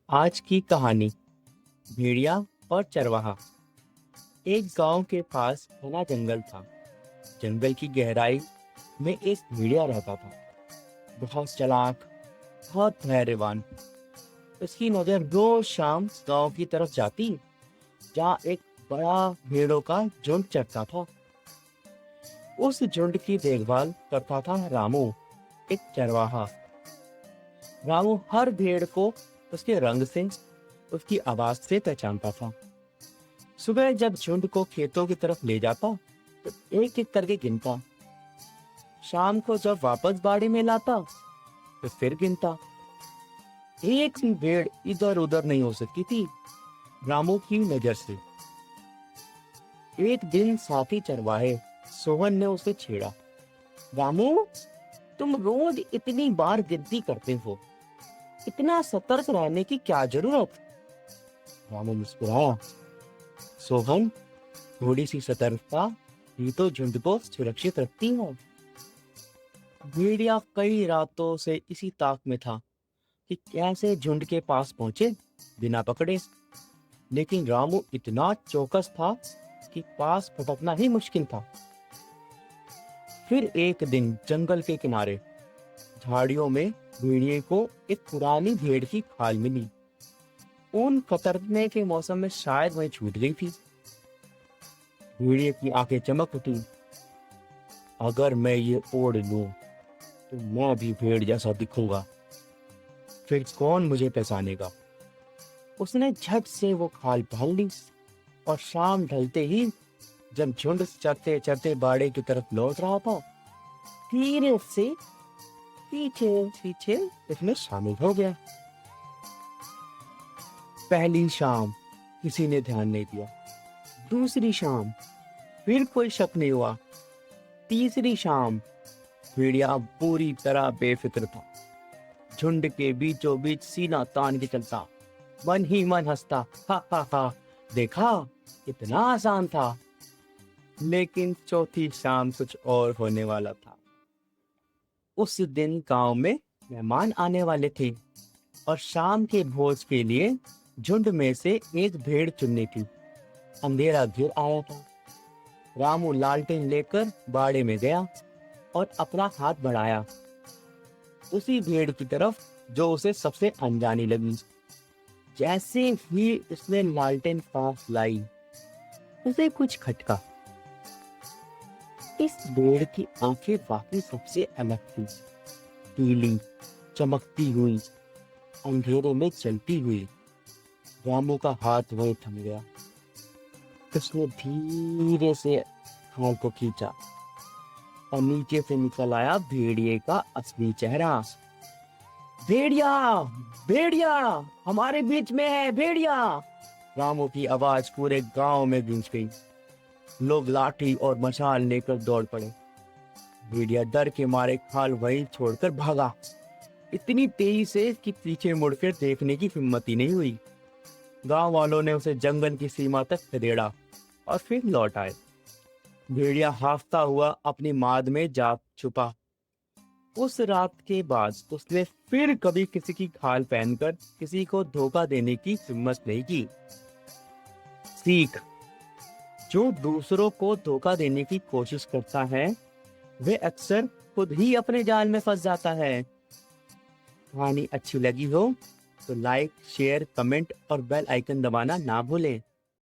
आज की कहानी भेड़िया और चरवाहा। एक गांव के पास घना जंगल था। जंगल की गहराई में एक भेड़िया रहता था। बहुत चालाक, बहुत धैर्यवान। उसकी नजर रोज शाम गांव की तरफ जाती, जहाँ एक बड़ा भेड़ों का झुंड चरता था। उस झुंड की देखभाल करता था रामू, एक चरवाहा। रामू हर भेड़ को उसके रंग से, उसकी आवाज से पहचानता था। सुबह जब झुंड को खेतों की तरफ ले जाता तो एक एक करके गिनता। शाम को जब वापस बाड़ी में लाता तो फिर गिनता। एक भी भेड़ इधर उधर नहीं हो सकती थी रामू की नजर से। एक दिन साथी चरवाहे सोहन ने उसे छेड़ा। रामू, तुम रोज इतनी बार गिनती करते हो, इतना सतर्क रहने की क्या जरूरत? रामू मुस्कुराया। सोहन, थोड़ी सी सतर्कता ही तो झुंड को सुरक्षित रखती है। भेड़िया कई रातों से इसी ताक में था कि कैसे झुंड के पास पहुंचे बिना पकड़े। लेकिन रामू इतना चौकस था कि पास फटकना ही मुश्किल था। फिर एक दिन जंगल के किनारे झाड़ियों में भेड़िए को एक पुरानी भेड़ की खाल मिली। ऊन कतरने के मौसम में शायद वहीं छूट गई थी। भेड़िए की आंखें चमक उठी। अगर मैं ये ओढ़ लूं तो मैं भी भेड़ जैसा दिखूंगा, फिर कौन मुझे पहचानेगा। उसने झट से वो खाल पहन ली और शाम ढलते ही जब झुंड चरते चरते बाड़े की तरफ लौट रहा था, धीरे से पीछे पीछे इसमें शामिल हो गया। पहली शाम किसी ने ध्यान नहीं दिया। दूसरी शाम फिर कोई शक नहीं हुआ। तीसरी शाम भेड़िया पूरी तरह बेफिक्र था। झुंड के बीचों बीच सीना तान के चलता, मन ही मन हंसता। हा हा हा, देखा कितना आसान था। लेकिन चौथी शाम कुछ और होने वाला था। उस दिन गांव में मेहमान आने वाले थे और शाम के भोज के लिए झुंड में से एक भेड़ चुननी थी। अंधेरा घिर आया था। रामू लालटेन लेकर बाड़े में गया और अपना हाथ बढ़ाया उसी भेड़ की तरफ जो उसे सबसे अनजानी लगी। जैसे ही उसने लालटेन पास लाई, उसे कुछ खटका। इस भेड़ की आंखें वाकई सबसे अलग थी, पीली, चमकती हुई, अंधेरे में चलती हुई। रामू का हाथ वहीं थम गया। उसने धीरे से हाथ को खींचा और नीचे से निकल आया भेड़िए का असली चेहरा। भेड़िया, भेड़िया, हमारे बीच में है भेड़िया। रामू की आवाज पूरे गांव में गूंज गई। लोग लाठी और मशाल लेकर दौड़ पड़े। भेड़िया डर के मारे खाल वहीं छोड़कर भागा, इतनी तेजी से कि पीछे मुड़कर देखने की हिम्मत ही नहीं हुई। गांव वालों ने उसे जंगल की सीमा तक खदेड़ा और फिर लौट आए। भेड़िया हाफता हुआ अपनी माद में जा छुपा। उस रात के बाद उसने फिर कभी किसी की खाल पहनकर किसी को धोखा देने की हिम्मत नहीं की। सीख: जो दूसरों को धोखा देने की कोशिश करता है, वे अक्सर खुद ही अपने जाल में फंस जाता है। कहानी अच्छी लगी हो तो लाइक, शेयर, कमेंट और बेल आइकन दबाना ना भूलें।